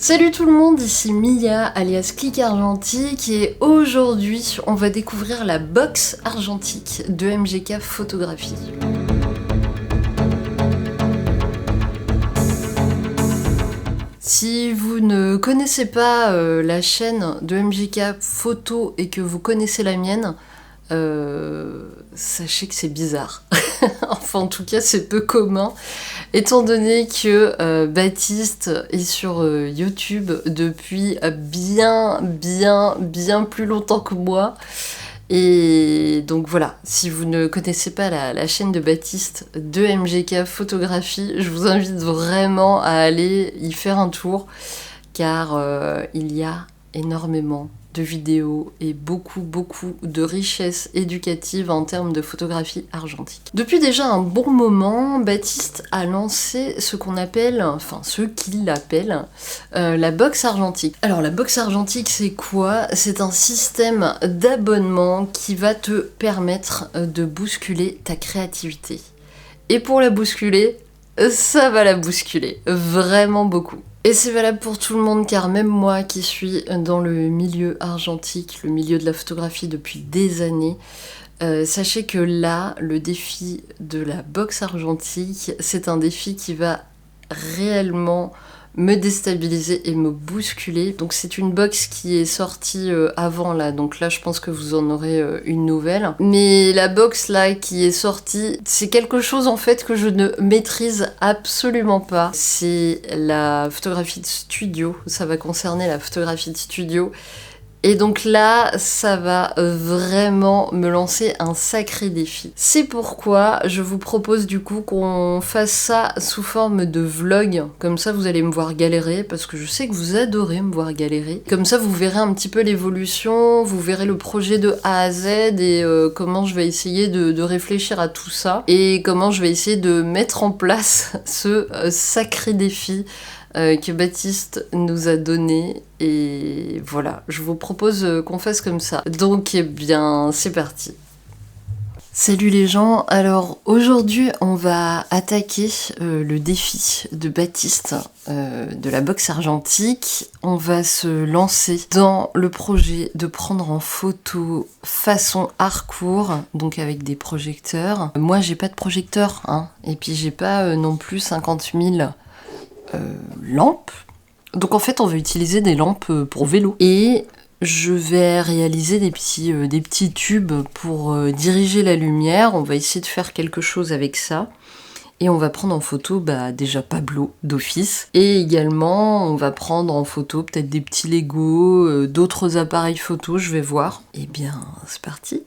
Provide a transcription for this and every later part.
Salut tout le monde, ici Mia alias Click Argentique et aujourd'hui on va découvrir la box argentique de MGK Photographie. Si vous ne connaissez pas la chaîne de MGK Photo et que vous connaissez la mienne, sachez que c'est bizarre. Enfin en tout cas c'est peu commun étant donné que Baptiste est sur YouTube depuis bien plus longtemps que moi. Et donc voilà, si vous ne connaissez pas la chaîne de Baptiste de MGK Photographie, je vous invite vraiment à aller y faire un tour car il y a énormément de vidéos et beaucoup de richesses éducatives en termes de photographie argentique. Depuis déjà un bon moment, Baptiste a lancé ce qu'on appelle, enfin ce qu'il appelle, la box argentique. Alors la box argentique c'est quoi? C'est un système d'abonnement qui va te permettre de bousculer ta créativité. Et pour la bousculer, ça va la bousculer, vraiment beaucoup. Et c'est valable pour tout le monde car même moi qui suis dans le milieu argentique, le milieu de la photographie depuis des années, sachez que là, le défi de la box argentique, c'est un défi qui va réellement me déstabiliser et me bousculer. Donc c'est une box qui est sortie avant là, donc là je pense que vous en aurez une nouvelle. Mais la box là qui est sortie, c'est quelque chose en fait que je ne maîtrise absolument pas. C'est la photographie de studio, ça va concerner la photographie de studio. Et donc là, ça va vraiment me lancer un sacré défi. C'est pourquoi je vous propose du coup qu'on fasse ça sous forme de vlog. Comme ça, vous allez me voir galérer, parce que je sais que vous adorez me voir galérer. Comme ça, vous verrez un petit peu l'évolution, vous verrez le projet de A à Z et comment je vais essayer de réfléchir à tout ça. Et comment je vais essayer de mettre en place ce sacré défi que Baptiste nous a donné, et voilà, je vous propose qu'on fasse comme ça. Donc eh bien c'est parti. Salut les gens, alors aujourd'hui on va attaquer le défi de Baptiste de la box argentique. On va se lancer dans le projet de prendre en photo façon hardcore, donc avec des projecteurs. Moi j'ai pas de projecteur, hein, et puis j'ai pas non plus 50 000 lampes. Donc en fait on va utiliser des lampes pour vélo. Et je vais réaliser des petits tubes pour diriger la lumière. On va essayer de faire quelque chose avec ça. Et on va prendre en photo déjà Pablo d'office. Et également on va prendre en photo peut-être des petits Lego, d'autres appareils photo, je vais voir. Et bien c'est parti.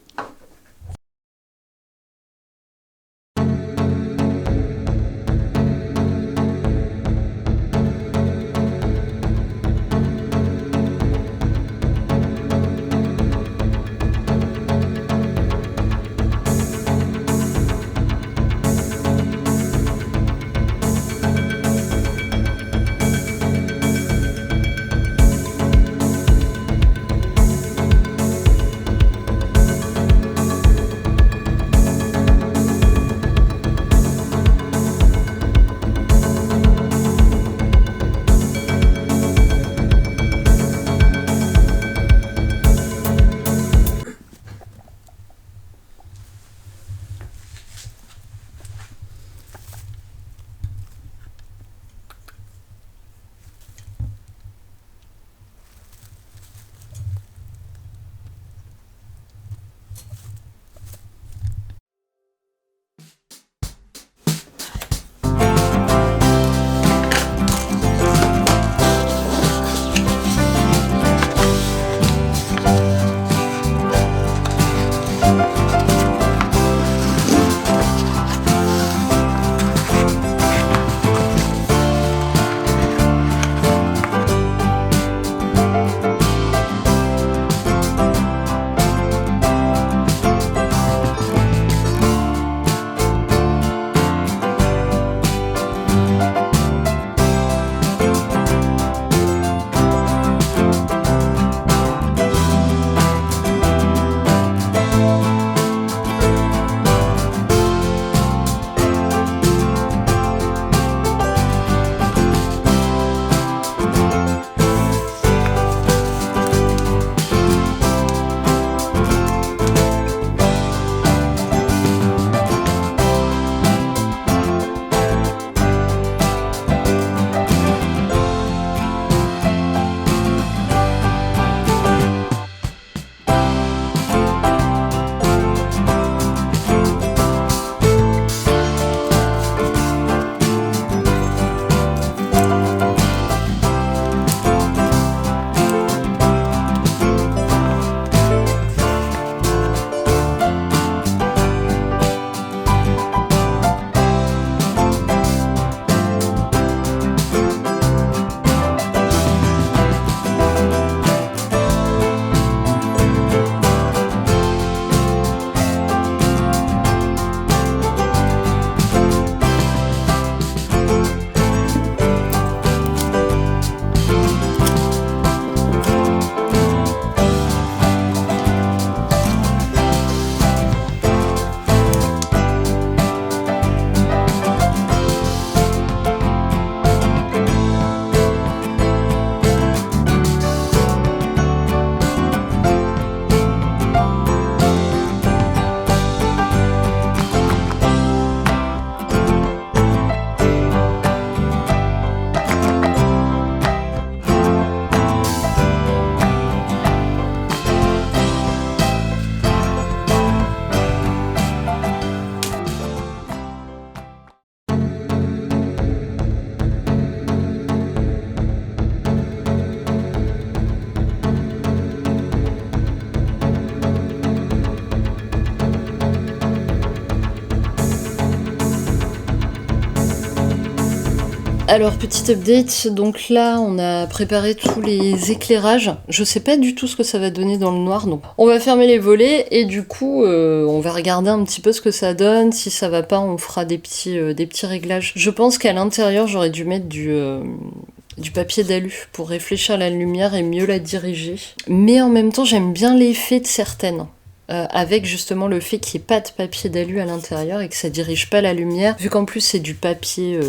Alors, petit update, donc là on a préparé tous les éclairages. Je sais pas du tout ce que ça va donner dans le noir, donc on va fermer les volets et du coup on va regarder un petit peu ce que ça donne. Si ça va pas, on fera des petits réglages. Je pense qu'à l'intérieur j'aurais dû mettre du papier d'alu pour réfléchir la lumière et mieux la diriger. Mais en même temps j'aime bien l'effet de certaines. Avec justement le fait qu'il n'y ait pas de papier d'alu à l'intérieur et que ça dirige pas la lumière, vu qu'en plus c'est du papier,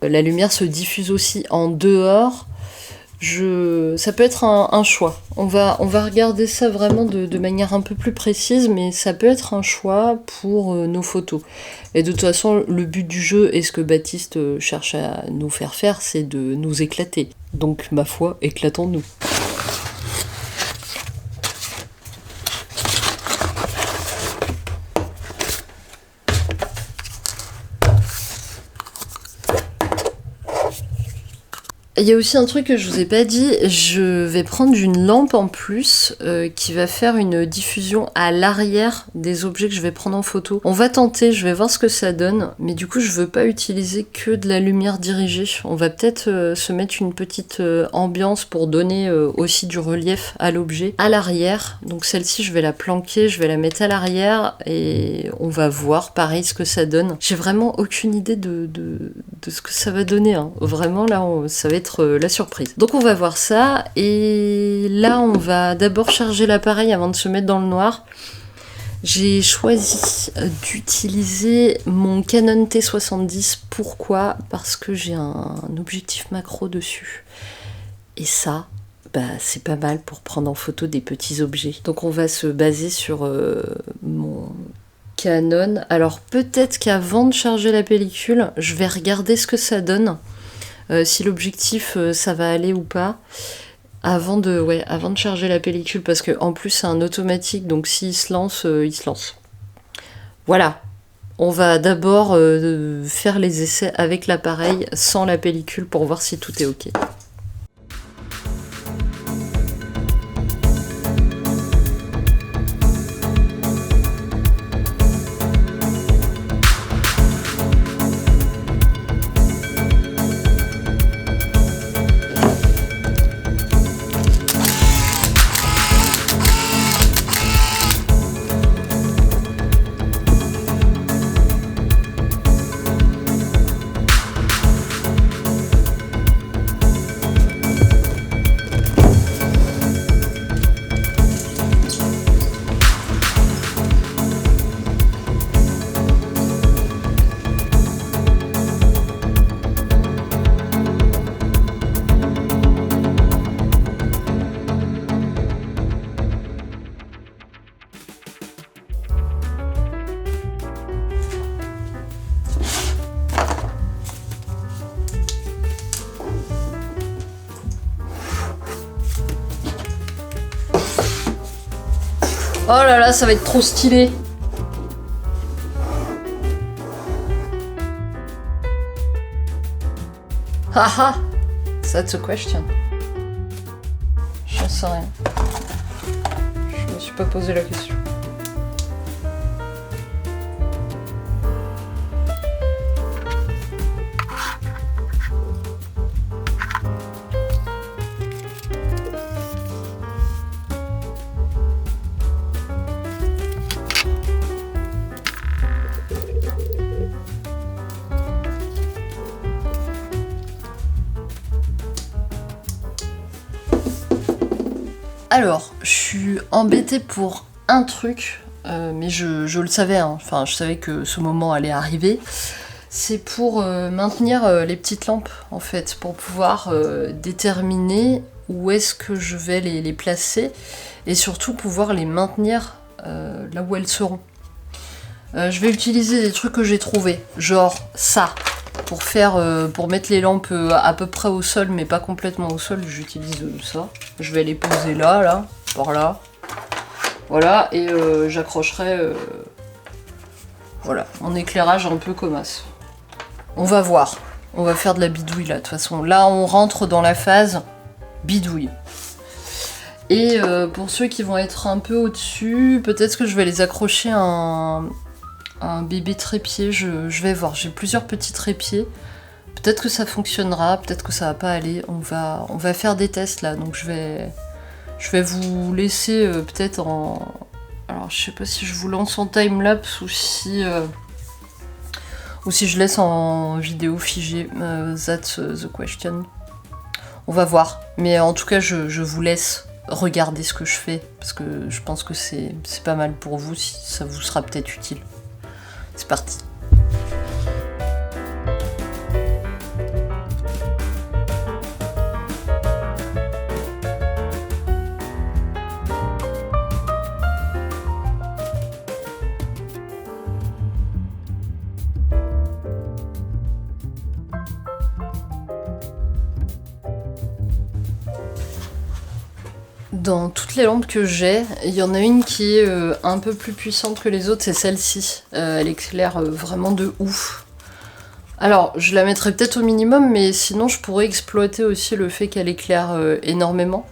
la lumière se diffuse aussi en dehors. Ça peut être un choix. On va regarder ça vraiment de manière un peu plus précise, mais ça peut être un choix pour nos photos. Et de toute façon, le but du jeu et ce que Baptiste cherche à nous faire faire, c'est de nous éclater. Donc, ma foi, éclatons-nous. Il y a aussi un truc que je vous ai pas dit, je vais prendre une lampe en plus qui va faire une diffusion à l'arrière des objets que je vais prendre en photo. On va tenter, je vais voir ce que ça donne, mais du coup je veux pas utiliser que de la lumière dirigée. On va peut-être se mettre une petite ambiance pour donner aussi du relief à l'objet à l'arrière. Donc celle-ci je vais la planquer, je vais la mettre à l'arrière et on va voir pareil ce que ça donne. J'ai vraiment aucune idée de ce que ça va donner, hein. Vraiment là ça va être la surprise. Donc on va voir ça et là on va d'abord charger l'appareil avant de se mettre dans le noir. J'ai choisi d'utiliser mon Canon T70. Pourquoi ? Parce que j'ai un objectif macro dessus. Et ça, c'est pas mal pour prendre en photo des petits objets. Donc on va se baser sur mon Canon. Alors peut-être qu'avant de charger la pellicule, je vais regarder ce que ça donne. Si l'objectif ça va aller ou pas avant de charger la pellicule, parce que en plus c'est un automatique, donc s'il se lance, il se lance. Voilà, on va d'abord faire les essais avec l'appareil sans la pellicule pour voir si tout est ok. Oh là là, ça va être trop stylé. Haha, that's a question. J'en sais rien. Je me suis pas posé la question. Alors, je suis embêtée pour un truc, mais je le savais, hein. Enfin je savais que ce moment allait arriver. C'est pour maintenir les petites lampes, en fait, pour pouvoir déterminer où est-ce que je vais les placer, et surtout pouvoir les maintenir là où elles seront. Je vais utiliser des trucs que j'ai trouvés, genre ça. Pour mettre les lampes à peu près au sol, mais pas complètement au sol, j'utilise ça. Je vais les poser là, par là. Voilà, et j'accrocherai voilà, mon éclairage un peu comme ça. On va voir. On va faire de la bidouille là, de toute façon. Là, on rentre dans la phase bidouille. Et pour ceux qui vont être un peu au-dessus, peut-être que je vais les accrocher à un bébé trépied, je vais voir. J'ai plusieurs petits trépieds. Peut-être que ça fonctionnera, peut-être que ça va pas aller. On va faire des tests là, donc je vais vous laisser peut-être en... Alors je sais pas si je vous lance en timelapse ou si je laisse en vidéo figée. That's the question. On va voir. Mais en tout cas, je vous laisse regarder ce que je fais, parce que je pense que c'est pas mal pour vous, si ça vous sera peut-être utile. C'est parti. Dans toutes les lampes que j'ai, il y en a une qui est un peu plus puissante que les autres, c'est celle-ci. Elle éclaire vraiment de ouf. Alors, je la mettrais peut-être au minimum, mais sinon je pourrais exploiter aussi le fait qu'elle éclaire énormément.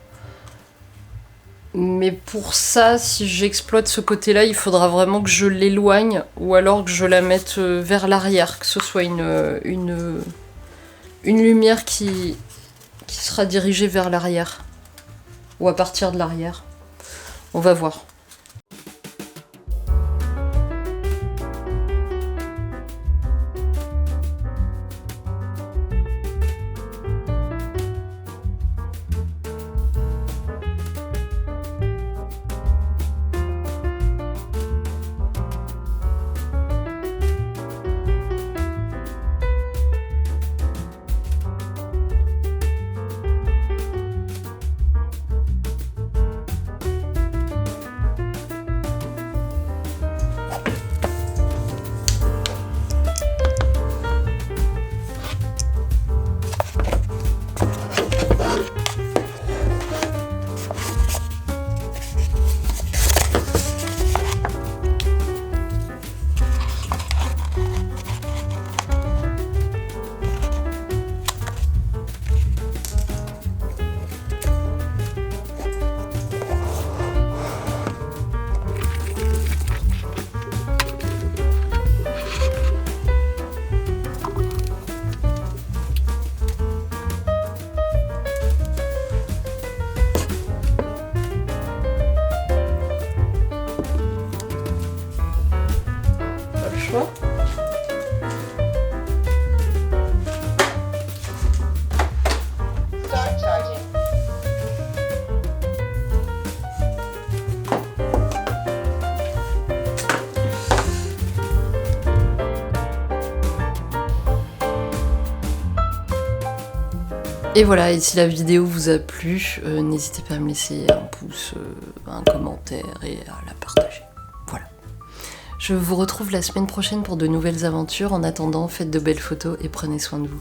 Mais pour ça, si j'exploite ce côté-là, il faudra vraiment que je l'éloigne, ou alors que je la mette vers l'arrière, que ce soit une lumière qui sera dirigée vers l'arrière. Ou à partir de l'arrière. On va voir. Et voilà, et si la vidéo vous a plu, n'hésitez pas à me laisser un pouce, un commentaire et à la partager. Voilà. Je vous retrouve la semaine prochaine pour de nouvelles aventures. En attendant, faites de belles photos et prenez soin de vous.